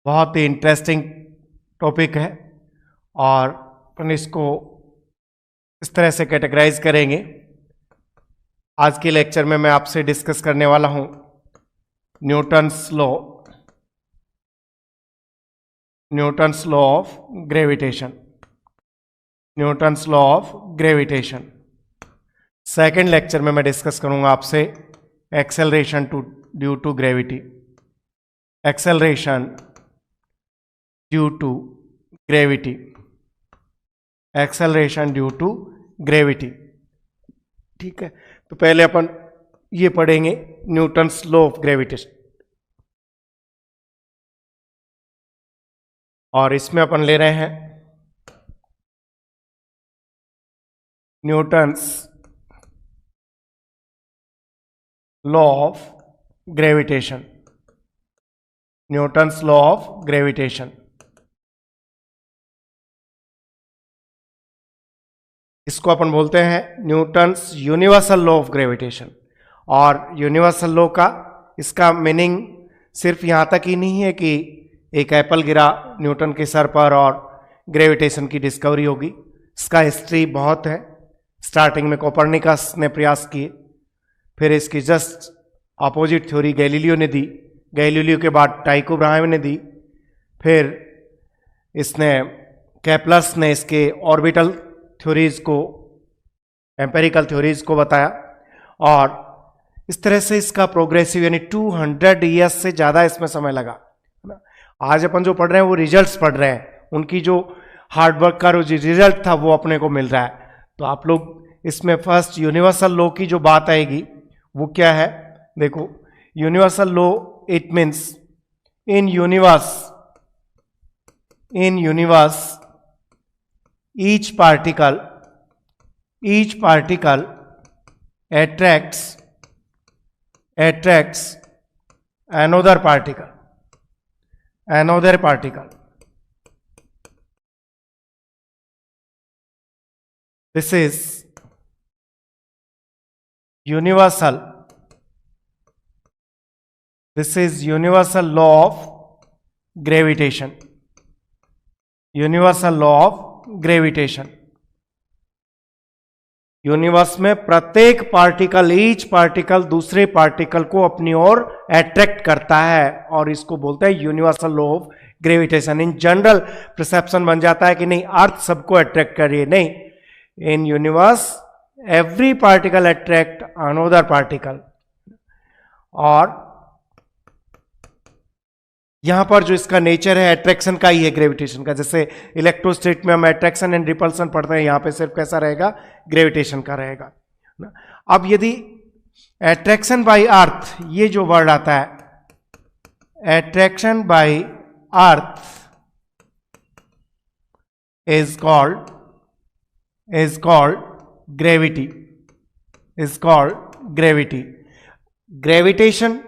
बहुत ही interesting topic है और अपन इसको इस तरह से कैटेगराइज करेंगे। आज के लेक्चर में मैं आपसे डिस्कस करने वाला हूं Newton's law of gravitation. Newton's law of gravitation. Second lecture में मैं डिस्कस करूंगा आपसे acceleration due to gravity. Acceleration due to gravity. Acceleration due to gravity. ठीक है, तो पहले अपन ये पढ़ेंगे न्यूटन्स लॉ ऑफ ग्रेविटेशन और इसमें अपन ले रहे हैं Newton's law of gravitation. Newton's law of gravitation. इसको अपन बोलते हैं Newton's universal law of gravitation. और यूनिवर्सल लॉ का इसका मीनिंग सिर्फ यहाँ तक ही नहीं है कि एक एप्पल गिरा न्यूटन के सर पर और ग्रेविटेशन की डिस्कवरी होगी। इसका हिस्ट्री बहुत है। स्टार्टिंग में कोपरनिकस ने प्रयास किए, फिर इसकी जस्ट अपोजिट थ्योरी गैलीलियो ने दी, गैलीलियो के बाद टाइको ब्राहे ने दी, फिर इसने केपलर्स ने इसके ऑर्बिटल थ्योरीज को, एम्पेरिकल थ्योरीज को बताया और इस तरह से इसका प्रोग्रेसिव यानी 200 ईयर्स से ज़्यादा इसमें समय लगा, है ना। आज अपन जो पढ़ रहे हैं वो रिजल्ट्स पढ़ रहे हैं, उनकी जो हार्डवर्क का जो रिजल्ट था वो अपने को मिल रहा है। तो आप लोग इसमें फर्स्ट यूनिवर्सल लॉ की जो बात आएगी वो क्या है, देखो universal law it means in universe each particle attracts another particle. This is universal law of gravitation. Universal law of gravitation. Universe में प्रत्येक पार्टिकल, ईच पार्टिकल दूसरे पार्टिकल को अपनी ओर अट्रैक्ट करता है और इसको बोलते हैं universal law of gravitation. In general perception बन जाता है कि नहीं अर्थ सबको अट्रैक्ट कर रही है, नहीं, in universe every particle attract another particle. और यहां पर जो इसका नेचर है अट्रैक्शन का ही है, ग्रेविटेशन का। जैसे इलेक्ट्रोस्टैटिक में हम अट्रैक्शन एंड रिपल्सन पढ़ते हैं, यहां पे सिर्फ कैसा रहेगा, ग्रेविटेशन का रहेगा। अब यदि अट्रैक्शन बाय अर्थ, ये जो वर्ड आता है attraction by earth is called gravity. Gravitation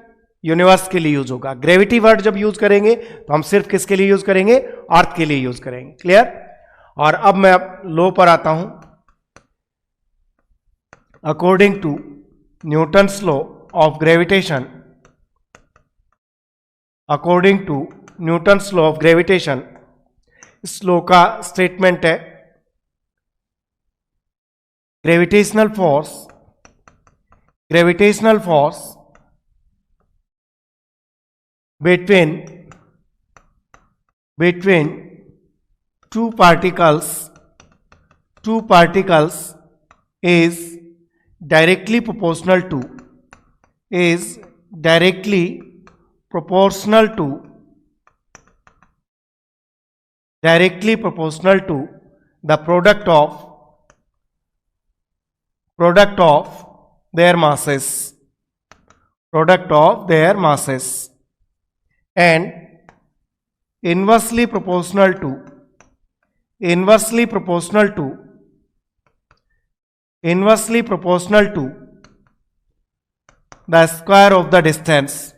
universe के लिए यूज होगा। ग्रेविटी वर्ड जब यूज करेंगे तो हम सिर्फ किसके लिए यूज करेंगे, अर्थ के लिए यूज करेंगे। क्लियर। और अब मैं लॉ पर आता हूं। According to Newton's law of gravitation, इस लॉ का स्टेटमेंट है gravitational force between two particles is directly proportional to the product of their masses and inversely proportional to the square of the distance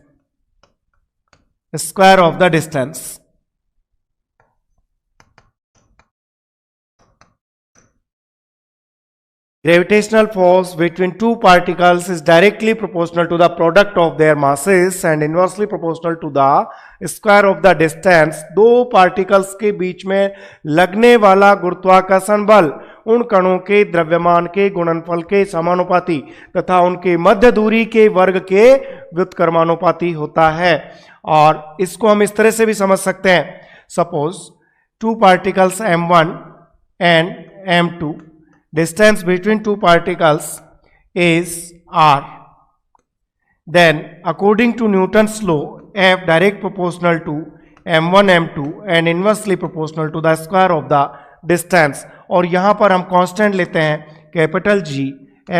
Gravitational force between two particles is directly proportional to the product of their masses and inversely proportional to the square of the distance. दो particles के बीच में लगने वाला गुरुत्वाकर्षण बल उन कणों के द्रव्यमान के गुणनफल के समानुपाती तथा उनके मध्य दूरी के वर्ग के व्युत्क्रमानुपाती होता है। और इसको हम इस तरह से भी समझ सकते हैं, suppose two particles m1 and m2, distance between two particles is r, then according to Newton's law F direct proportional to m1 m2 and inversely proportional to the square of the distance। और यहां पर हम constant लेते हैं capital G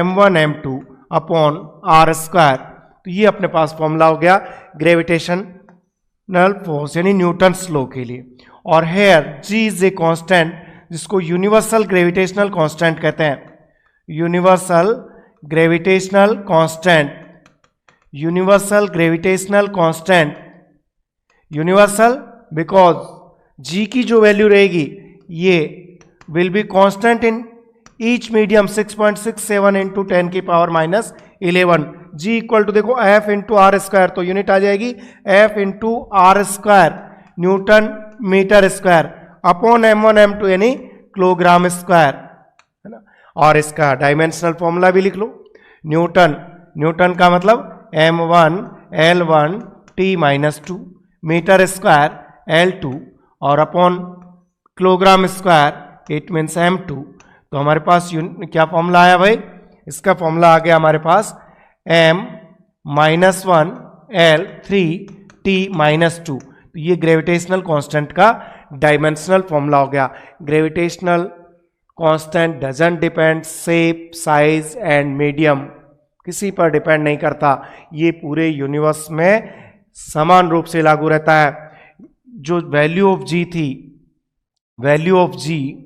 m1 m2 upon r square. तो ये अपने पास फॉर्मूला हो गया ग्रेविटेशनल फोर्स यानी न्यूटन्स लॉ के लिए। और here G is a constant जिसको यूनिवर्सल ग्रेविटेशनल कांस्टेंट कहते हैं, universal gravitational constant, universal gravitational constant, universal because G की जो वैल्यू रहेगी ये will be constant in each medium 6.67 into 10 की power minus 11। G equal to देखो F इंटू आर स्क्वायर, तो यूनिट आ जाएगी F into r square newton metre square upon m1 m2 यानी किलोग्राम स्क्वायर, है ना। और इसका डायमेंशनल फॉर्मूला भी लिख लो, न्यूटन का मतलब m1 L1 T-2 metre square L2 और upon kilogram square it means m2। तो हमारे पास क्या फॉर्मूला आया भाई, इसका फॉर्मूला आ गया हमारे पास m-1 L3 T-2। तो ये ग्रेविटेशनल कांस्टेंट का डायमेंशनल फॉर्मूला हो गया। Gravitational constant doesn't depend shape size and medium, किसी पर डिपेंड नहीं करता, ये पूरे यूनिवर्स में समान रूप से लागू रहता है। जो वैल्यू ऑफ जी थी, वैल्यू ऑफ जी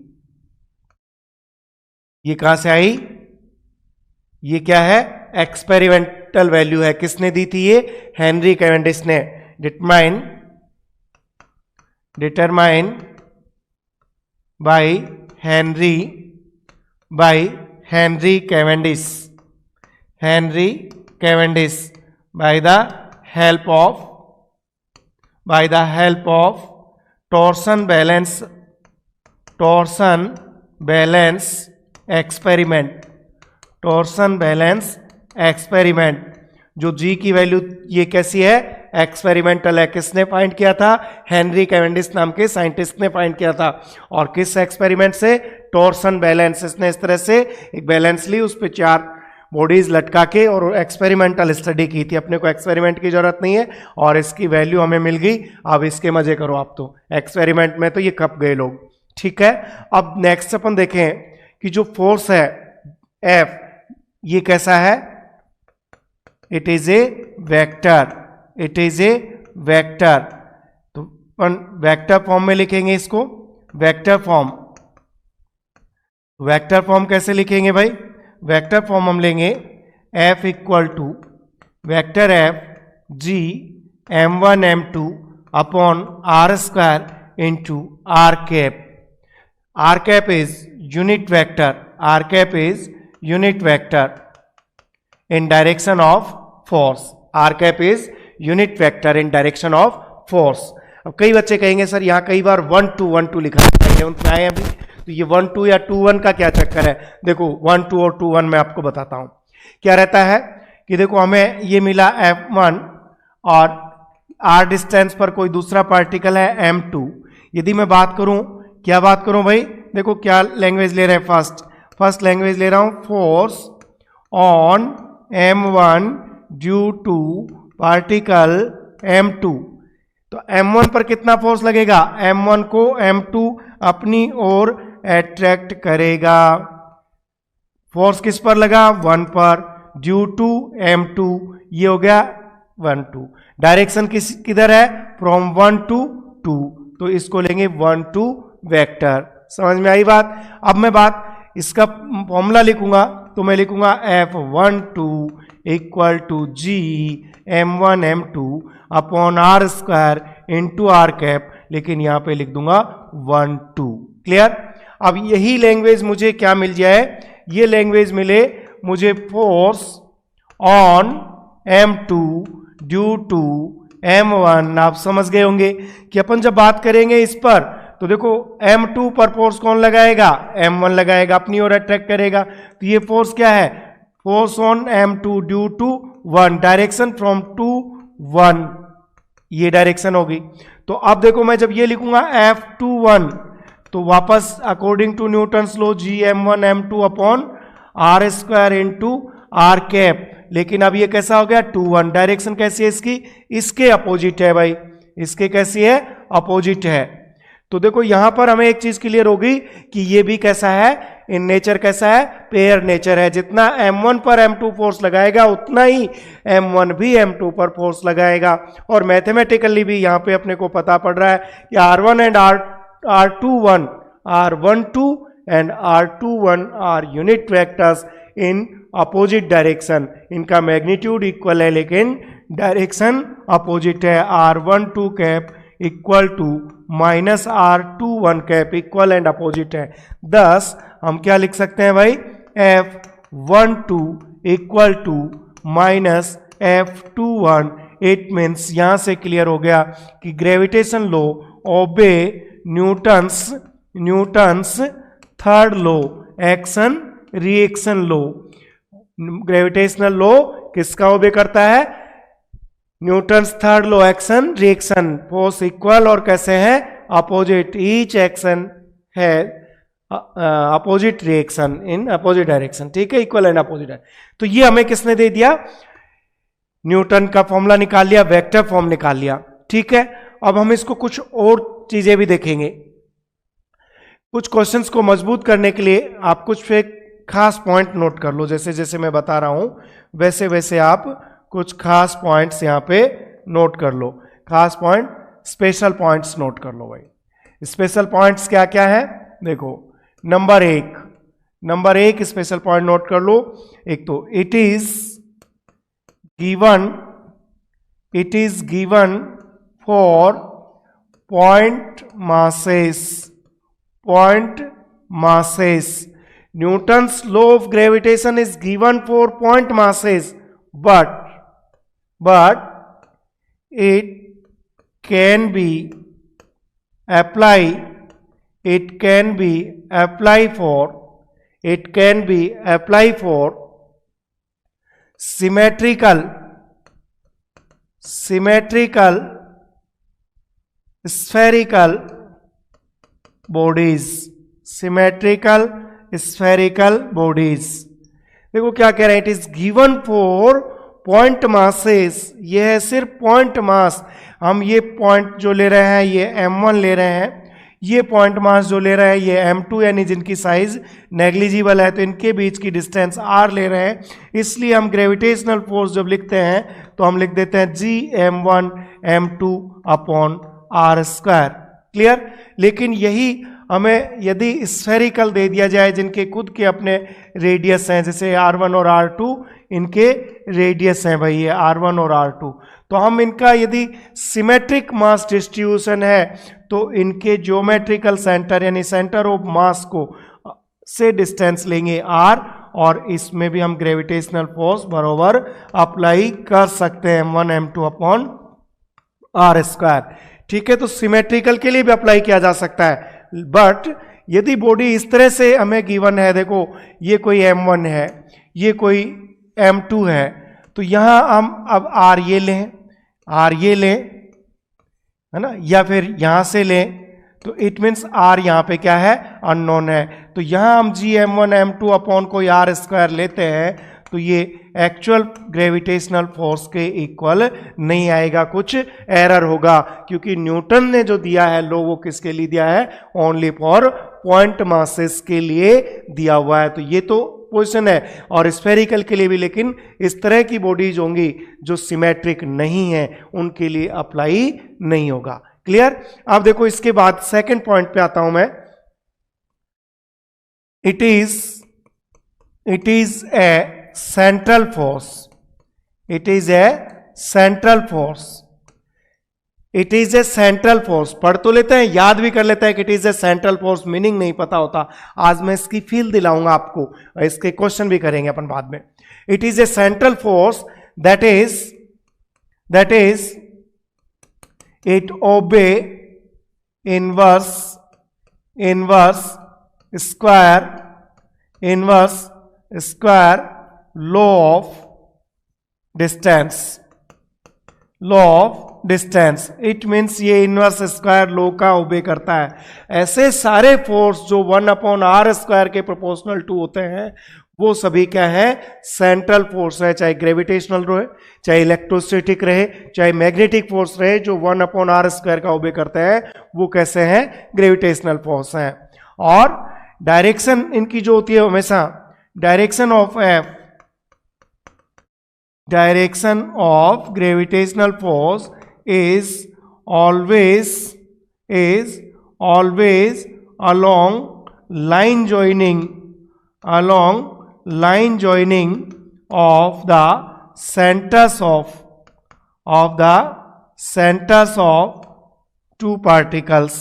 ये कहां से आई, ये क्या है एक्सपेरिमेंटल वैल्यू है, किसने दी थी ये हेनरी कैवेंडिश ने। Determine by Henry Cavendish by the help of torsion balance experiment। जो G की वैल्यू ये कैसी है एक्सपेरिमेंटल है, किसने फाइंड किया था, हेनरी कैवेंडिश नाम के साइंटिस्ट ने फाइंड किया था। और किस एक्सपेरिमेंट से, टॉर्सन बैलेंस। इसने इस तरह से एक बैलेंस ली, उस पर 4 बॉडीज लटका के और एक्सपेरिमेंटल स्टडी की थी। अपने को एक्सपेरिमेंट की जरूरत नहीं है और इसकी वैल्यू हमें मिल गई। अब इसके मजे करो आप, तो एक्सपेरिमेंट में तो ये कब गए लोग, ठीक है। अब नेक्स्ट अपन देखें कि जो फोर्स है F ये कैसा है, इट इज ए वेक्टर, तो अपन वेक्टर फॉर्म में लिखेंगे इसको, वेक्टर फॉर्म कैसे लिखेंगे भाई, वेक्टर फॉर्म हम लेंगे F equal to vector F G m1 m2 upon r square into r cap. r cap is unit vector in direction of force, r cap is unit vector in direction of force। अब कई बच्चे कहेंगे sir यहाँ कई बार 1 2 1 2 लिखा है अभी, तो ये 1 2 या 2 1 का क्या चक्कर है। देखो 1 2 और 2 1 मैं आपको बताता हूँ क्या रहता है कि देखो हमें ये मिला F1 और r डिस्टेंस पर कोई दूसरा पार्टिकल है M2। यदि मैं बात करूं, क्या बात करूं भाई, देखो क्या लैंग्वेज ले रहे हैं, फर्स्ट लैंग्वेज ले रहा हूं force on M1 due to particle M2। तो M1 पर कितना फोर्स लगेगा, M1 को M2 अपनी ओर अट्रैक्ट करेगा। फोर्स किस पर लगा, 1 पर, ड्यू टू M2, ये हो गया 1 2। डायरेक्शन किधर है, फ्रॉम 1 to 2, तो इसको लेंगे 1 2 वेक्टर। समझ में आई बात। अब मैं इसका फॉर्मूला लिखूंगा, तो मैं लिखूंगा F12 equal to G m1 m2 upon r square into r cap, लेकिन यहां पे लिख दूंगा 1 2। क्लियर। अब यही लैंग्वेज मुझे क्या मिल जाए, ये लैंग्वेज मिले मुझे force on M2 due to M1। आप समझ गए होंगे कि अपन जब बात करेंगे इस पर तो देखो M2 पर फोर्स कौन लगाएगा, M1 लगाएगा, अपनी ओर अट्रैक्ट करेगा। तो ये फोर्स क्या है, force on M2 due to 1, direction from 2 1, ये डायरेक्शन होगी। तो अब देखो मैं जब ये लिखूंगा F21 तो वापस according to Newton's law Gm1 M2 upon R square into R cap. लेकिन अब ये कैसा हो गया 2 1, डायरेक्शन कैसी है इसकी, इसके अपोजिट है भाई, इसके कैसी है, अपोजिट है। तो देखो यहां पर हमें एक चीज क्लियर होगी कि ये भी कैसा है, इन नेचर कैसा है, पेयर नेचर है। जितना M1 पर M2 फोर्स लगाएगा उतना ही M1 भी M2 पर फोर्स लगाएगा। और मैथमेटिकली भी यहां पे अपने को पता पड़ रहा है कि R1 and R21 R12 and R21 are unit vectors in opposite direction. इनका मैग्नीट्यूड इक्वल है लेकिन डायरेक्शन अपोजिट है। R12 cap equal to minus R21 cap equal and opposite है। thus हम क्या लिख सकते हैं भाई, F12 equal to minus F21। It means यहां से क्लियर हो गया कि gravitation law obey Newton's third law, action reaction law. Gravitational law किसका ओबे करता है, Newton's third law, action reaction, force equal और कैसे है, अपोजिट। ईच एक्शन है opposite reaction in opposite direction, ठीक है, इक्वल एंड अपोजिट है। तो ये हमें किसने दे दिया, न्यूटन का फॉर्मूला निकाल लिया, वेक्टर फॉर्म निकाल लिया, ठीक है। अब हम इसको कुछ और चीजें भी देखेंगे। कुछ क्वेश्चंस को मजबूत करने के लिए आप कुछ एक खास पॉइंट नोट कर लो, जैसे जैसे मैं बता रहा हूं वैसे वैसे आप कुछ खास पॉइंट्स यहां पे नोट कर लो। खास पॉइंट, स्पेशल पॉइंट्स नोट कर लो भाई। स्पेशल पॉइंट्स क्या क्या है, देखो नंबर एक स्पेशल पॉइंट नोट कर लो। एक तो it is given for point masses. Newton's law of gravitation is given for point masses, but it can be applied for symmetrical spherical bodies। देखो क्या कह रहे हैं, it is given for point masses, ये है सिर्फ पॉइंट मास। हम ये पॉइंट जो ले रहे हैं ये M1 ले रहे हैं, ये पॉइंट मास जो ले रहे हैं ये M2, यानी जिनकी साइज नेग्लिजिबल है, तो इनके बीच की डिस्टेंस R ले रहे हैं। इसलिए हम ग्रेविटेशनल फोर्स जब लिखते हैं तो हम लिख देते हैं Gm1 M2 upon R square. Clear. लेकिन यही हमें यदि स्फेरिकल दे दिया जाए जिनके खुद के अपने रेडियस हैं, जैसे R1 और R2 इनके रेडियस हैं भाई, ये R1 और R2, तो हम इनका यदि सिमेट्रिक मास डिस्ट्रीब्यूशन है तो इनके ज्योमेट्रिकल सेंटर यानी सेंटर ऑफ मास को से डिस्टेंस लेंगे R, और इसमें भी हम ग्रेविटेशनल फोर्स बराबर अप्लाई कर सकते हैं M1 M2 upon R square. ठीक है, तो सिमेट्रिकल के लिए भी अप्लाई किया जा सकता है। बट यदि बॉडी इस तरह से हमें गिवन है, देखो ये कोई M1 है, ये कोई M2 है, तो यहां हम अब R ये लें, है ना, या फिर यहां से लें, तो इट मीन्स R यहां पे क्या है, अननोन है। तो यहां हम Gm1 M2 अपॉन कोई R स्क्वायर लेते हैं तो ये एक्चुअल ग्रेविटेशनल फोर्स के इक्वल नहीं आएगा, कुछ एरर होगा, क्योंकि न्यूटन ने जो दिया है लो वो किसके लिए दिया है, ओनली फॉर पॉइंट मासेस के लिए दिया हुआ है। तो ये तो पोजिशन है, और स्फेरिकल के लिए भी, लेकिन इस तरह की बॉडीज होंगी जो सिमेट्रिक नहीं है उनके लिए अप्लाई नहीं होगा। क्लियर। अब देखो इसके बाद सेकंड पॉइंट पे आता हूं मैं। It is A central force, it is a central force it is a central force, पढ़ तो लेते हैं, याद भी कर लेते हैं कि it is a central force, meaning नहीं पता होता। आज मैं इसकी फील दिलाऊंगा आपको, इसके क्वेश्चन भी करेंगे अपन बाद में। It is a central force that is it obey inverse square law of distance. It means ये इनवर्स स्क्वायर लॉ का ओबे करता है। ऐसे सारे फोर्स जो 1/r² के प्रोपोर्शनल टू होते हैं वो सभी क्या है, सेंट्रल फोर्स है। चाहे ग्रेविटेशनल रहे, चाहे इलेक्ट्रोस्टैटिक रहे, चाहे मैग्नेटिक फोर्स रहे, जो 1/r² का ओबे करते हैं वो कैसे हैं, ग्रेविटेशनल फोर्स हैं। और डायरेक्शन इनकी जो होती है हमेशा, direction of gravitational force is always along line joining of the centers of two particles।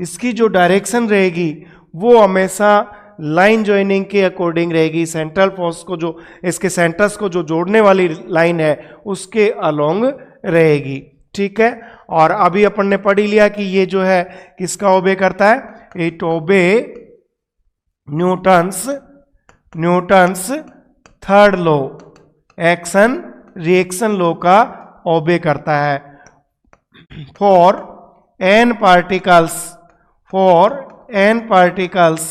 इसकी जो डायरेक्शन रहेगी वो हमेशा लाइन ज्वाइनिंग के अकॉर्डिंग रहेगी। सेंट्रल फोर्स को जो, इसके सेंटर्स को जो जोड़ने वाली लाइन है उसके अलोंग रहेगी, ठीक है। और अभी अपन ने पढ़ ही लिया कि ये जो है किसका ओबे करता है, it obey Newton's third law, action reaction law का ओबे करता है। For n particles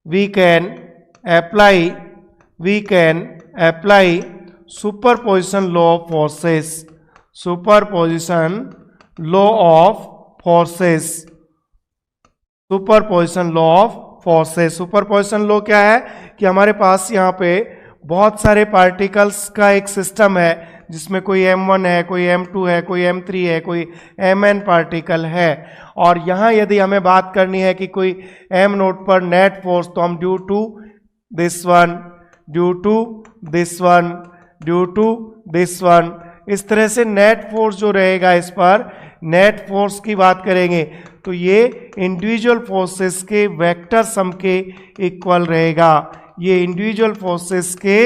we can apply superposition law of forces। superposition law of superposition law क्या है कि हमारे पास यहाँ पे बहुत सारे पार्टिकल्स का एक सिस्टम है जिसमें कोई m1 है, कोई m2 है, कोई m3 है, कोई mn पार्टिकल है। और यहाँ यदि हमें बात करनी है कि कोई m नोड पर नेट फोर्स, तो हम ड्यू टू दिस वन, इस तरह से नेट फोर्स जो रहेगा, इस पर नेट फोर्स की बात करेंगे तो ये इंडिविजुअल फोर्सेस के वेक्टर सम के इक्वल रहेगा। ये इंडिविजुअल फोर्सेस के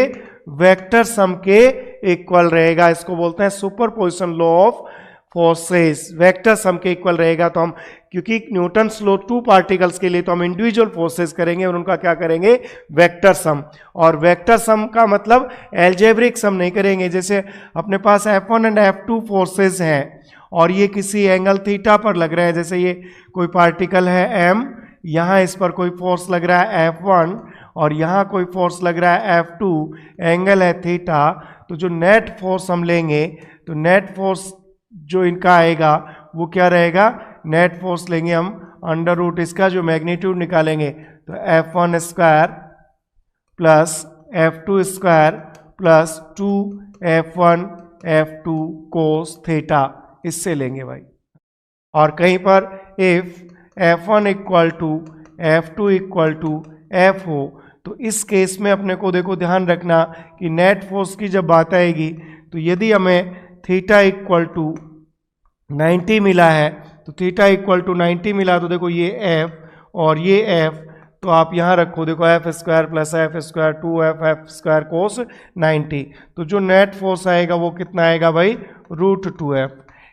वेक्टर सम के इक्वल रहेगा। इसको बोलते हैं superposition law of forces, vector sum के इक्वल रहेगा। तो हम, क्योंकि न्यूटन्स लॉ 2 पार्टिकल्स के लिए, तो हम इंडिविजुअल फोर्सेस करेंगे और उनका क्या करेंगे, वेक्टर सम। और वेक्टर सम का मतलब एल्जेब्रिक सम नहीं करेंगे। जैसे अपने पास F1 एंड F2 फोर्सेस हैं और ये किसी एंगल थीटा पर लग रहे हैं। जैसे ये कोई पार्टिकल है m, यहाँ इस पर कोई फोर्स लग रहा है F1 और यहाँ कोई फोर्स लग रहा है F2, एंगल है थीटा। तो जो नेट फोर्स हम लेंगे, तो नेट फोर्स जो इनका आएगा वो क्या रहेगा, नेट फोर्स लेंगे हम अंडर रूट इसका जो मैग्नीट्यूड निकालेंगे, तो F1 square plus F2 square plus 2F1 F2 cos theta, इससे लेंगे भाई। और कहीं पर if F1 equal to F2 equal to F हो, तो इस केस में अपने को देखो ध्यान रखना कि नेट फोर्स की जब बात आएगी, तो यदि हमें थीटा इक्वल टू 90 मिला है, तो थीटा इक्वल टू 90 मिला, तो देखो ये F और ये F, तो आप यहाँ रखो, देखो F square plus F square 2F square कोस 90। तो जो नेट फोर्स आएगा वो कितना आएगा भाई, √2F।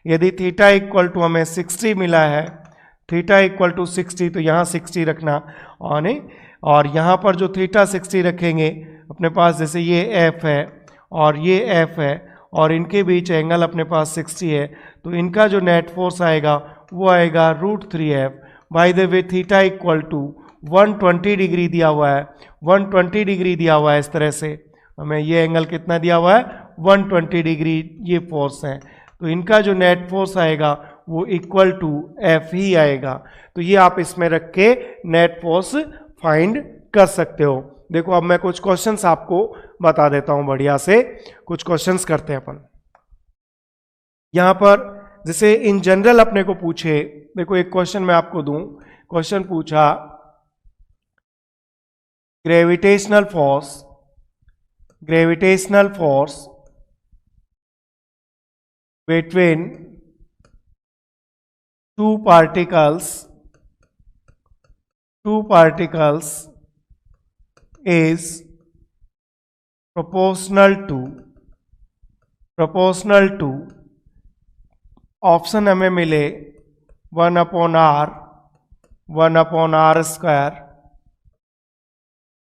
यदि थीटा इक्वल टू हमें 60 मिला है, थीटा इक्वल टू 60, तो यहाँ 60 रखना और यहाँ पर जो थीटा 60 रखेंगे, अपने पास जैसे ये F है और ये F है और इनके बीच एंगल अपने पास 60 है, तो इनका जो नेट फोर्स आएगा वो आएगा √3F। By the way theta equal to 120 degree दिया हुआ है, 120 डिग्री दिया हुआ है। इस तरह से हमें ये एंगल कितना दिया हुआ है, 120 डिग्री ये फोर्स है। तो इनका जो नेट फोर्स आएगा वो इक्वल टू F ही आएगा। तो ये आप इसमें रख के नेट फोर्स फाइंड कर सकते हो। देखो अब मैं कुछ क्वेश्चंस आपको बता देता हूं, बढ़िया से कुछ क्वेश्चंस करते हैं अपन। यहां पर जैसे इन जनरल अपने को पूछे, देखो एक क्वेश्चन मैं आपको दूं, क्वेश्चन पूछा gravitational force between two particles is proportional to option हमें मिले 1/r, 1/r²,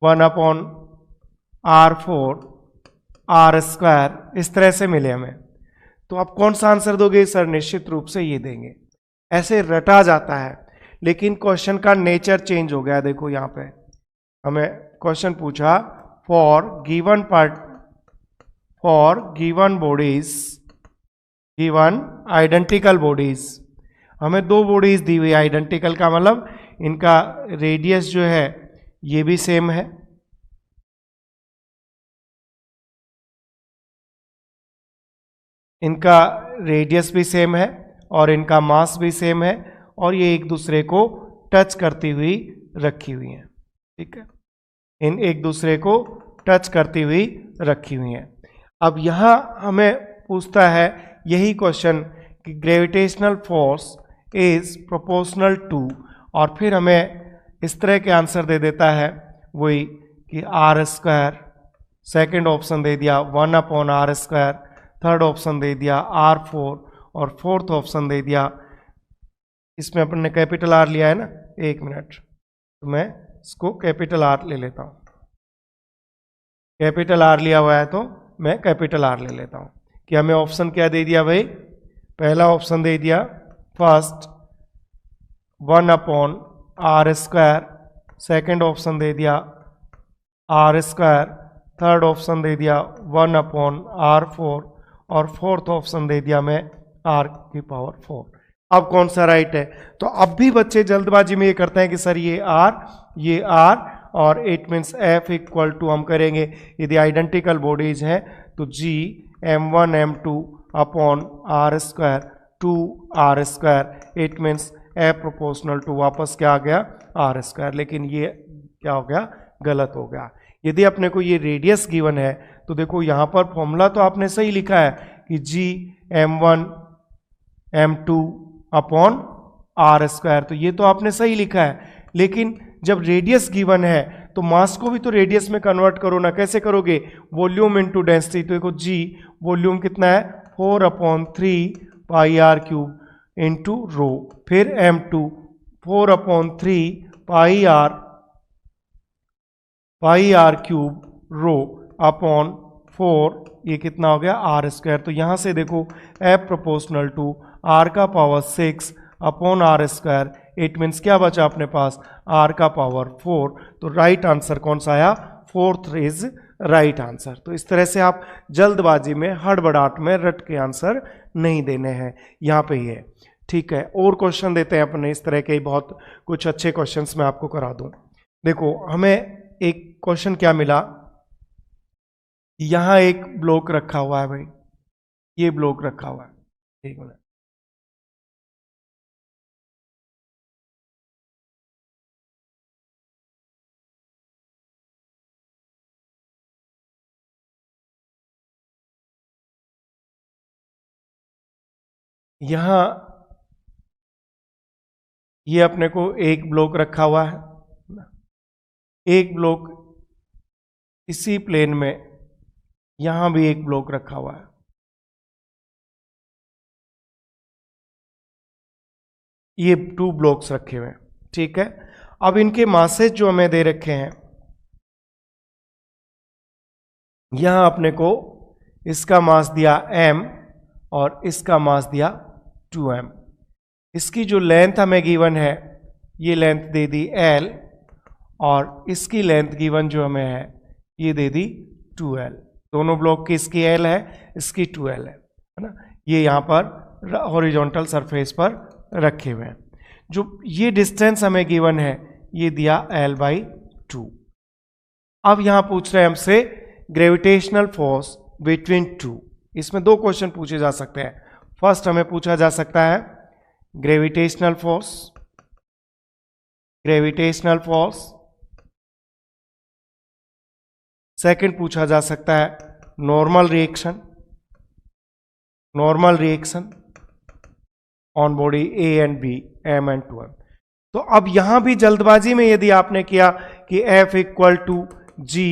1/r4, r², इस तरह से मिले हमें। तो आप कौन सा आंसर दोगे सर? निश्चित रूप से ये देंगे। ऐसे रटा जाता है, लेकिन क्वेश्चन का नेचर चेंज हो गया। देखो यहां पे हमें क्वेश्चन पूछा for given bodies, given identical bodies. हमें दो बॉडीज दी हुई, आइडेंटिकल का मतलब इनका रेडियस जो है ये भी सेम है, इनका रेडियस भी सेम है और इनका मास भी सेम है, और ये एक दूसरे को टच करती हुई रखी हुई हैं। ठीक है, इन एक दूसरे को टच करती हुई रखी हुई हैं। अब यहां हमें पूछता है यही क्वेश्चन कि gravitational force is proportional to, और फिर हमें इस तरह के आंसर दे देता है वही कि r², सेकंड ऑप्शन दे दिया 1/r², थर्ड ऑप्शन दे दिया r4, और फोर्थ ऑप्शन दे दिया, इसमें अपन ने कैपिटल R लिया है ना, एक मिनट, तो मैं इसको कैपिटल R ले लेता हूं। कैपिटल R लिया हुआ है तो मैं कैपिटल R ले लेता हूं। कि हमें ऑप्शन क्या दे दिया भाई? पहला ऑप्शन दे दिया फर्स्ट 1/r², सेकंड ऑप्शन दे दिया r², थर्ड ऑप्शन दे दिया 1/r4, और फोर्थ ऑप्शन दे दिया मैं r⁴। अब कौन सा राइट है? तो अब भी बच्चे जल्दबाजी में ये करते हैं कि सर ये r, और it means F equal to हम करेंगे, यदि आइडेंटिकल बॉडीज हैं तो G m1 m2 अपॉन r², 2r², it means F proportional to, वापस क्या आ गया? r²। लेकिन ये क्या हो गया? गलत हो गया। यदि अपने को ये रेडियस गिवन है तो देखो यहां पर फॉर्मूला तो आपने सही लिखा है कि G m1 m2 अपॉन r², तो ये तो आपने सही लिखा है। लेकिन जब रेडियस गिवन है तो मास को भी तो रेडियस में कन्वर्ट करो ना। कैसे करोगे? Volume into density. तो देखो G वॉल्यूम कितना है? 4/3 πr³ इंटू रो, फिर m2 4/3 πr³ रो अपॉन 4, ये कितना हो गया? r²। तो यहां से देखो F proportional to r⁴ upon r², it means क्या बचा अपने पास? r⁴। तो राइट आंसर कौन सा आया? Fourth is right answer. तो इस तरह से आप जल्दबाजी में, हड़बड़ाहट में रट के आंसर नहीं देने हैं, यहां पे ही है। ठीक है, और क्वेश्चन देते हैं अपने इस तरह के, बहुत कुछ अच्छे क्वेश्चंस मैं आपको करा दूं। देखो हमें एक क्वेश्चन क्या मिला, यहां एक ब्लॉक रखा हुआ है भाई, ये ब्लॉक रखा हुआ है। एक मिनट, यहां ये अपने को एक ब्लॉक रखा हुआ है, एक ब्लॉक इसी प्लेन में, यहां भी एक ब्लॉक रखा हुआ है। ये 2 ब्लॉक्स रखे हुए हैं। ठीक है, अब इनके मासेज जो हमें दे रखे हैं, यहां अपने को इसका मास दिया m और इसका मास दिया 2m। इसकी जो लेंथ हमें गिवन है, ये लेंथ दे दी l, और इसकी लेंथ गिवन जो हमें है ये दे दी 2l। दोनों ब्लॉक की इसकी l है, इसकी 2l है ना। ये यहां पर हॉरिजॉन्टल सरफेस पर रखे हुए हैं। जो ये डिस्टेंस हमें गिवन है ये दिया l/2। अब यहां पूछ रहे हैं हमसे ग्रेविटेशनल फोर्स बिटवीन टू। इसमें 2 क्वेश्चन पूछे जा सकते हैं। फर्स्ट हमें पूछा जा सकता है ग्रेविटेशनल फोर्स, सेकंड पूछा जा सकता है normal reaction, normal reaction on body A and B m and 2m। तो अब यहां भी जल्दबाजी में यदि आपने किया कि F equal to G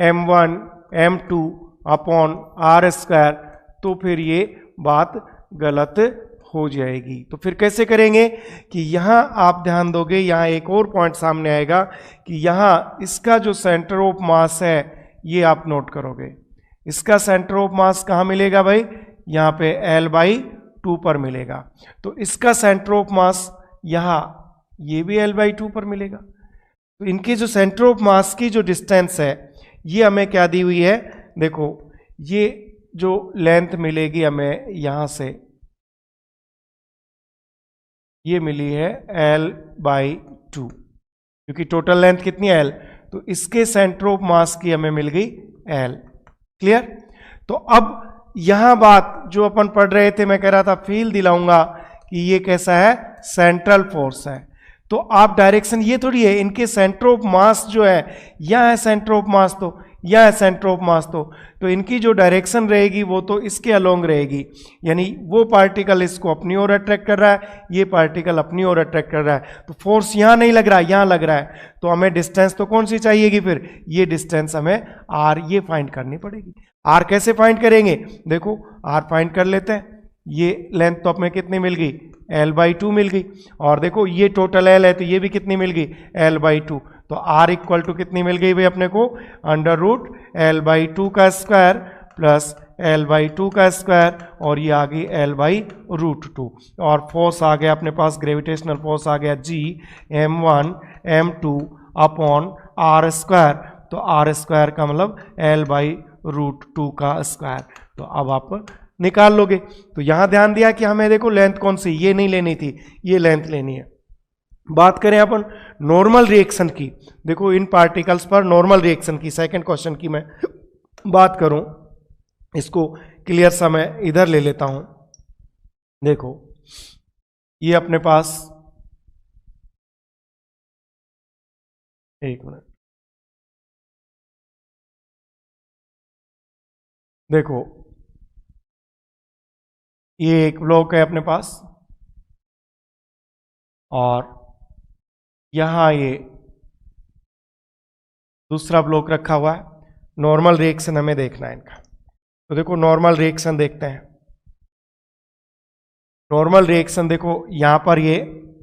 m1 m2 upon r square, तो फिर ये बात गलत हो जाएगी। तो फिर कैसे करेंगे कि यहां आप ध्यान दोगे, यहां एक और पॉइंट सामने आएगा कि यहां इसका जो सेंटर ऑफ मास है ये आप नोट करोगे। इसका सेंटर ऑफ मास कहां मिलेगा भाई? यहां पे L/2 पर मिलेगा। तो इसका सेंटर ऑफ मास यहां ये भी L/2 पर मिलेगा। तो इनके जो सेंटर ऑफ मास की जो डिस्टेंस है ये हमें क्या दी हुई है? देखो ये जो लेंथ मिलेगी हमें यहां से, ये मिली है L/2, क्योंकि टोटल लेंथ कितनी है L, तो इसके सेंटर ऑफ मास की हमें मिल गई L। क्लियर? तो अब यहां बात जो अपन पढ़ रहे थे, मैं कह रहा था फील दिलाऊंगा कि ये कैसा है? सेंट्रल फोर्स है। तो आप डायरेक्शन ये थोड़ी है, इनके सेंटर ऑफ मास जो है, यह है सेंटर ऑफ मास, तो यह है सेंटर ऑफ मास, तो इनकी जो डायरेक्शन रहेगी वो तो इसके अलोंग रहेगी। यानी वो पार्टिकल इसको अपनी ओर अट्रैक्ट कर रहा है, ये पार्टिकल अपनी ओर अट्रैक्ट कर रहा है। तो फोर्स यहां नहीं लग रहा है, यहां लग रहा है। तो हमें डिस्टेंस तो कौन सी चाहिएगी फिर? ये डिस्टेंस हमें आर ये फाइंड करनी पड़ेगी। आर कैसे फाइंड करेंगे? देखो आर फाइंड कर लेते हैं। ये लेंथ तो हमें कितनी मिल गई? L/2 मिल गई। और देखो ये टोटल L है, तो ये भी कितनी मिल गई? L/2। तो R इक्वल टू कितनी मिल गई भाई अपने को? √L/2 का स्क्वायर प्लस L/2 का स्क्वायर, और ये आ गई L/√2। और फोर्स आ गया अपने पास, ग्रेविटेशनल फोर्स आ गया G m1 m2 upon r square. तो आर स्क्वायर का मतलब L/√2 का स्क्वायर। तो अब आप निकाल लोगे। तो यहां ध्यान दिया कि हमें देखो लेंथ कौन सी, ये नहीं लेनी थी, ये लेंथ लेनी है। बात करें अपन नॉर्मल रिएक्शन की, देखो इन पार्टिकल्स पर नॉर्मल रिएक्शन की, सेकंड क्वेश्चन की मैं बात करूं, इसको क्लियर सा मैं इधर ले लेता हूं। देखो ये अपने पास, एक मिनट, देखो ये एक ब्लॉक है अपने पास, और यहां ये दूसरा ब्लॉक रखा हुआ है। नॉर्मल रिएक्शन हमें देखना है इनका। तो देखो नॉर्मल रिएक्शन देखते हैं। नॉर्मल रिएक्शन देखो यहां पर ये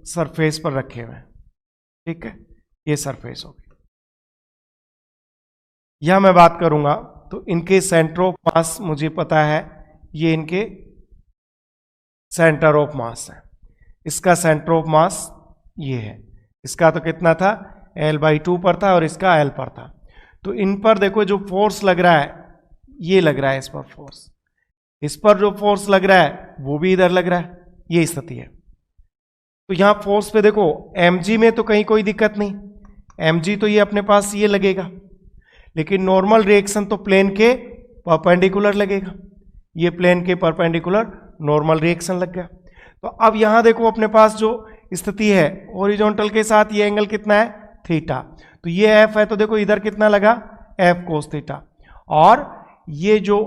सरफेस पर रखे हुए हैं, ठीक है, ये सरफेस होगी। यह मैं बात करूंगा तो इनके सेंटर ऑफ मास मुझे पता है, ये इनके सेंटर ऑफ मास है। इसका सेंटर ऑफ मास ये है, इसका तो कितना था? L/2 पर था और इसका L पर था। तो इन पर देखो जो फोर्स लग रहा है, ये लग रहा है इस पर फोर्स, इस पर जो फोर्स लग रहा है वो भी इधर लग रहा है, ये स्थिति है। तो यहां फोर्स पे देखो mg में तो कहीं कोई दिक्कत नहीं, mg तो ये अपने पास ये लगेगा, लेकिन नॉर्मल रिएक्शन तो प्लेन के परपेंडिकुलर लगेगा, ये प्लेन के परपेंडिकुलर नॉर्मल रिएक्शन लग गया। तो अब यहां देखो अपने पास जो स्थिति है हॉरिजॉन्टल के साथ, ये एंगल कितना है? थीटा। तो ये F है, तो देखो इधर कितना लगा? F cos theta. और ये जो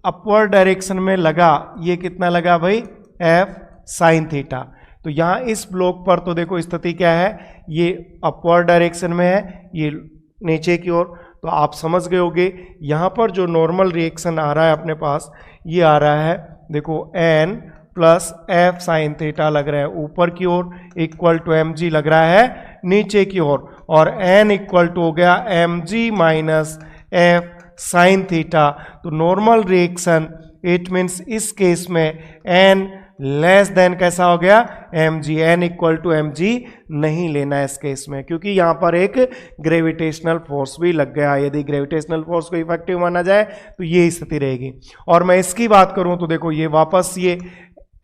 अपवर्ड डायरेक्शन में लगा, ये कितना लगा भाई? F sin theta. तो यहां इस ब्लॉक पर तो देखो स्थिति क्या है? ये अपवर्ड डायरेक्शन में है, ये नीचे की ओर। तो आप समझ गए होगे यहां पर जो नॉर्मल रिएक्शन आ रहा है अपने पास, ये आ रहा है देखो n plus F sin theta लग रहा है ऊपर की ओर, इक्वल टू mg लग रहा है नीचे की ओर, और n इक्वल टू हो गया mg minus F sin theta. तो नॉर्मल रिएक्शन इट मीन्स इस केस में n लेस देन कैसा हो गया? mg। n equal to mg नहीं लेना है इस केस में, क्योंकि यहां पर एक ग्रेविटेशनल फोर्स भी लग गया। यदि ग्रेविटेशनल फोर्स को इफेक्टिव माना जाए तो ये स्थिति रहेगी। और मैं इसकी बात करूं तो देखो ये वापस ये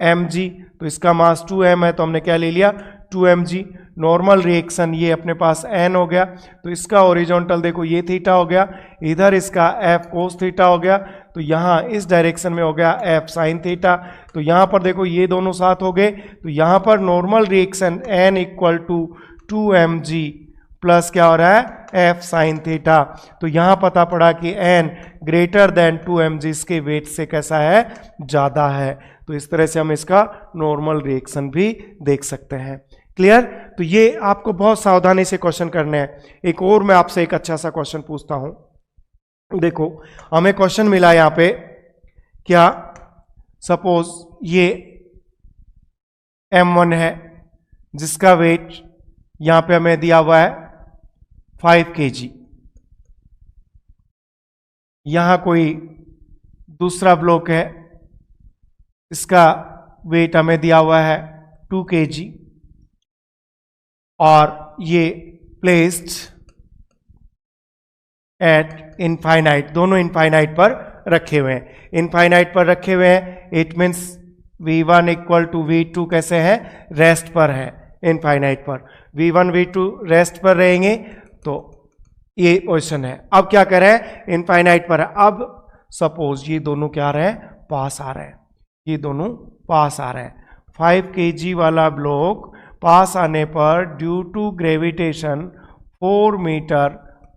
mg, तो इसका मास 2m है, तो हमने क्या ले लिया? 2mg। नॉर्मल रिएक्शन ये अपने पास n हो गया, तो इसका ओरिजोनटल देखो ये थीटा हो गया, इधर इसका F cos थीटा हो गया, तो यहाँ इस डायरेक्शन में हो गया F sin थीटा। तो यहाँ पर देखो ये दोनों साथ हो गए, तो यहाँ पर normal reaction n equal to 2mg plus क्या हो रहा है? F sin theta. तो यहाँ पता पड़ा कि n ग्रेटर देन 2mg इसके वेट से कैसा है? ज़्यादा है। तो इस तरह से हम इसका नॉर्मल रिएक्शन भी देख सकते हैं। क्लियर? तो ये आपको बहुत सावधानी से क्वेश्चन करने हैं। एक और मैं आपसे एक अच्छा सा क्वेश्चन पूछता हूं। देखो हमें क्वेश्चन मिला यहां पे, क्या सपोज ये M1 है जिसका वेट यहां पे हमें दिया हुआ है 5 kg। यहां कोई दूसरा ब्लॉक है, इसका वेट हमें दिया हुआ है 2 kg और ये प्लेस्ड एट इनफाइनाइट, दोनों इनफाइनाइट पर रखे हुए हैं। इनफाइनाइट पर रखे हुए हैं, it means V1 equal to V2 कैसे है, रेस्ट पर है, इनफाइनाइट पर। V1 V2 रेस्ट पर रहेंगे तो ये क्वेश्चन है। अब क्या करें, इनफाइनाइट पर है। अब सपोज ये दोनों क्या आ रहे हैं, पास आ रहे हैं, ये दोनों पास आ रहे हैं। 5 kg वाला ब्लॉक पास आने पर ड्यू टू ग्रेविटेशन 4 मीटर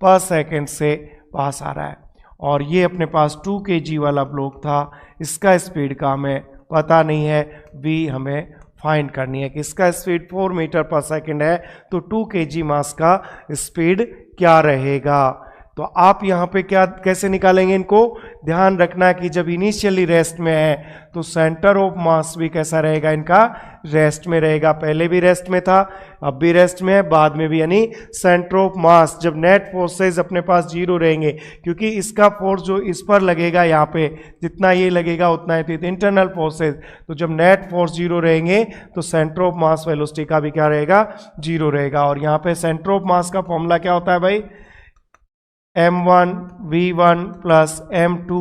पर सेकेंड से पास आ रहा है, और ये अपने पास 2 kg वाला ब्लॉक था, इसका स्पीड का हमें पता नहीं है, v हमें फाइंड करनी है कि इसका स्पीड 4 मीटर पर सेकेंड है तो 2 kg मास का स्पीड क्या रहेगा। तो आप यहाँ पे क्या कैसे निकालेंगे इनको, ध्यान रखना कि जब इनिशियली रेस्ट में है तो सेंटर ऑफ मास भी कैसा रहेगा, इनका रेस्ट में रहेगा। पहले भी रेस्ट में था, अब भी रेस्ट में है, बाद में भी, यानी सेंटर ऑफ मास जब नेट फोर्सेज अपने पास जीरो रहेंगे, क्योंकि इसका फोर्स जो इस पर लगेगा यहाँ पे जितना ये लगेगा उतना है, तो इंटरनल फोर्सेज, तो जब नेट फोर्स जीरो रहेंगे तो सेंटर ऑफ मास वेलोसिटी का भी क्या रहेगा, जीरो रहेगा। और यहाँ पे सेंटर ऑफ मास का फॉर्मूला क्या होता है भाई, m1 v1 plus m2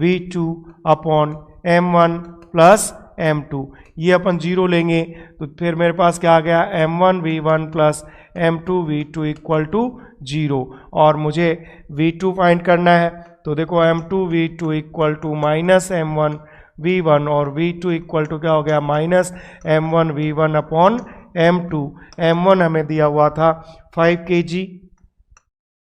v2 upon m1 plus m2। ये अपन जीरो लेंगे तो फिर मेरे पास क्या आ गया, m1 v1 plus m2 v2 equal to zero. और मुझे v2 फाइंड करना है, तो देखो m2 v2 equal to minus m1 v1 और v2 इक्वल टू क्या हो गया, minus m1 v1 upon m2। m1 हमें दिया हुआ था 5 kg,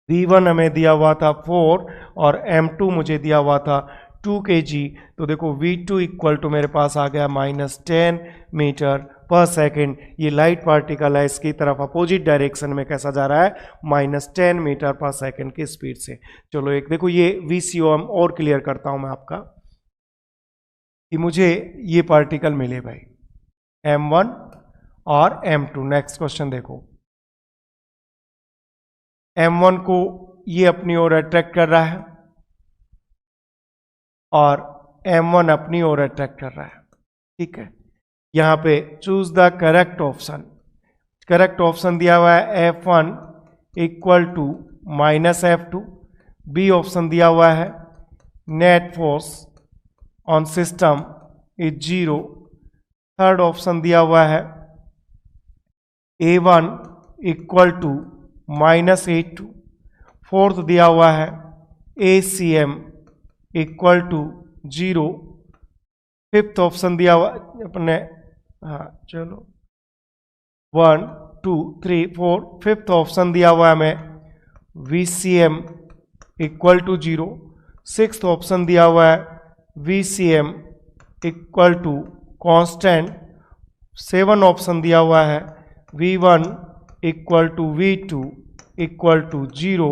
V1 हमें दिया हुआ था 4 और M2 मुझे दिया हुआ था 2 kg। तो देखो V2 इक्वल टू मेरे पास आ गया माइनस 10 मीटर पर सेकेंड। ये लाइट पार्टिकल है, इसकी तरफ अपोजिट डायरेक्शन में कैसा जा रहा है, माइनस 10 मीटर पर सेकेंड की स्पीड से। चलो एक देखो ये VCO और क्लियर करता हूं मैं आपका कि मुझे ये पार्टिकल मिले भाई M1 और M2। नेक्स्ट क्वेश्चन देखो, M1 को ये अपनी ओर अट्रैक्ट कर रहा है और M1 अपनी ओर अट्रैक्ट कर रहा है, ठीक है। यहां पे choose the correct option, correct option दिया हुआ है F1 इक्वल टू माइनस F2, बी ऑप्शन दिया हुआ है net force on system is zero, third option दिया हुआ है A1 equal to minus A2, fourth दिया हुआ है ACM equal to zero, fifth option दिया हुआ अपने, हाँ चलो 1 2 3 4, फिफ्थ ऑप्शन दिया हुआ है हमें VCM equal to zero, sixth option दिया हुआ है VCM equal to constant, seven option दिया हुआ है V1 equal to V2 equal to zero,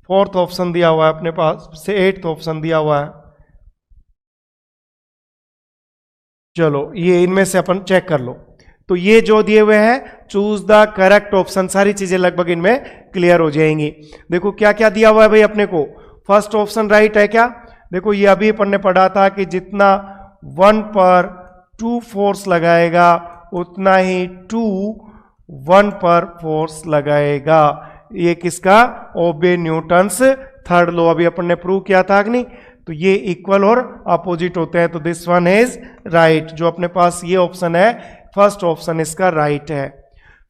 fourth option दिया हुआ है अपने पास से, एट्थ ऑप्शन दिया हुआ है। चलो ये इनमें से अपन चेक कर लो, तो ये जो दिए हुए हैं चूज द करेक्ट ऑप्शन, सारी चीजें लगभग इनमें क्लियर हो जाएंगी। देखो क्या क्या दिया हुआ है भाई अपने को, फर्स्ट ऑप्शन राइट है क्या, देखो ये अभी अपन ने पढ़ा था कि जितना 1 पर 2 फोर्स लगाएगा उतना ही 2 1 पर फोर्स लगाएगा। ये किसका, ओबे न्यूटन्स थर्ड लॉ, अभी अपन ने प्रूव किया था कि नहीं। तो ये इक्वल और अपोजिट होते हैं, तो दिस वन इज राइट। जो अपने पास ये ऑप्शन है फर्स्ट ऑप्शन इसका राइट है।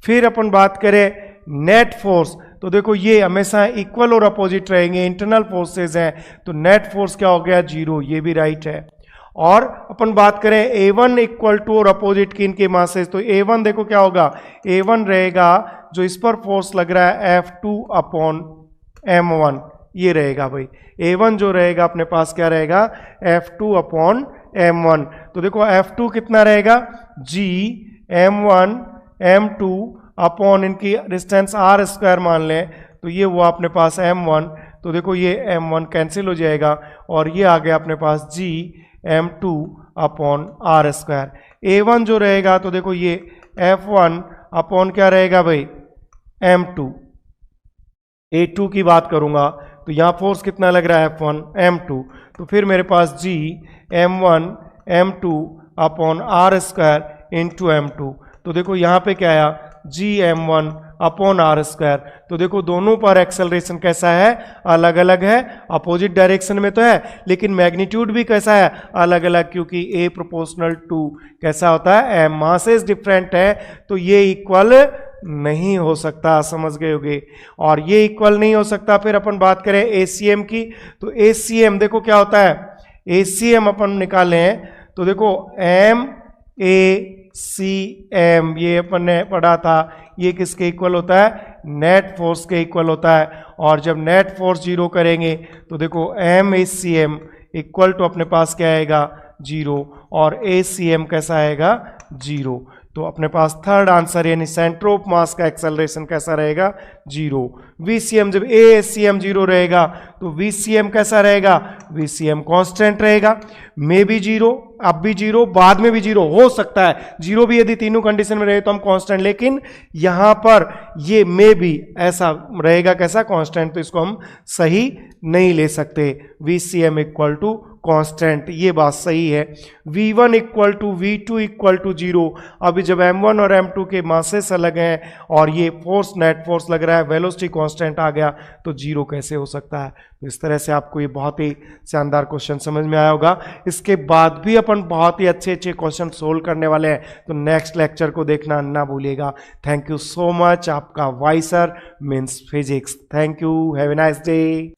फिर अपन बात करें नेट फोर्स, तो देखो ये हमेशा इक्वल और अपोजिट रहेंगे, इंटरनल फोर्सेज हैं, तो नेट फोर्स क्या हो गया, जीरो, ये भी राइट है। और अपन बात करें A1 इक्वल टू और अपोजिट की इनके मासेस, तो A1 देखो क्या होगा, A1 रहेगा जो इस पर फोर्स लग रहा है F2 अपॉन M1, ये रहेगा भाई। A1 जो रहेगा अपने पास क्या रहेगा, F2 अपॉन m1, तो देखो F2 कितना रहेगा, G m1 m2 अपॉन इनकी डिस्टेंस r स्क्वायर मान लें, तो ये हुआ अपने पास m1, तो देखो ये m1 कैंसिल हो जाएगा और ये आ गया अपने पास G m2 upon r square. a1 जो रहेगा तो देखो ये F1 अपॉन क्या रहेगा भाई, m2। a2 की बात करूंगा तो यहाँ फोर्स कितना लग रहा है, F1 m2, तो फिर मेरे पास G m1 m2 upon r square into m2, तो देखो यहाँ पे क्या आया, G m1 upon r square. तो देखो दोनों पर एक्सेलरेशन कैसा है, अलग अलग है, अपोजिट डायरेक्शन में तो है, लेकिन मैग्नीट्यूड भी कैसा है, अलग अलग, क्योंकि a प्रोपोर्शनल टू कैसा होता है, m, मासेस डिफरेंट है, तो ये इक्वल नहीं हो सकता, समझ गए होगे। और ये इक्वल नहीं हो सकता। फिर अपन बात करें ACM की, तो ACM देखो क्या होता है, ACM अपन निकालें तो देखो MACM, ये अपन ने पढ़ा था, ये किसके इक्वल होता है, नेट फोर्स के इक्वल होता है। और जब नेट फोर्स जीरो करेंगे तो देखो MACM इक्वल टू अपने पास क्या आएगा, जीरो, और ACM कैसा आएगा, जीरो। तो अपने पास थर्ड आंसर यानी सेंटर ऑफ मास का एक्सेलरेशन कैसा रहेगा, जीरो। VCM, जब ACM जीरो रहेगा तो VCM कैसा रहेगा, VCM कांस्टेंट रहेगा, मे भी जीरो, अब भी जीरो, बाद में भी जीरो हो सकता है, जीरो भी यदि तीनों कंडीशन में रहे तो हम कांस्टेंट, लेकिन यहां पर ये मे भी ऐसा रहेगा कैसा, कांस्टेंट, तो इसको हम सही नहीं ले सकते। VCM इक्वल टू कांस्टेंट, ये बात सही है। V1 equal to V2 equal to zero. अभी जब M1 और M2 के मासेस अलग हैं और ये फोर्स नेट फोर्स लग रहा है, वेलोसिटी कांस्टेंट आ गया, तो जीरो कैसे हो सकता है। तो इस तरह से आपको ये बहुत ही शानदार क्वेश्चन समझ में आया होगा। इसके बाद भी अपन बहुत ही अच्छे अच्छे क्वेश्चन सोल्व करने वाले हैं, तो नेक्स्ट लेक्चर को देखना ना भूलिएगा। Thank you so much. आपका Y sir means physics. Thank you, have a nice day.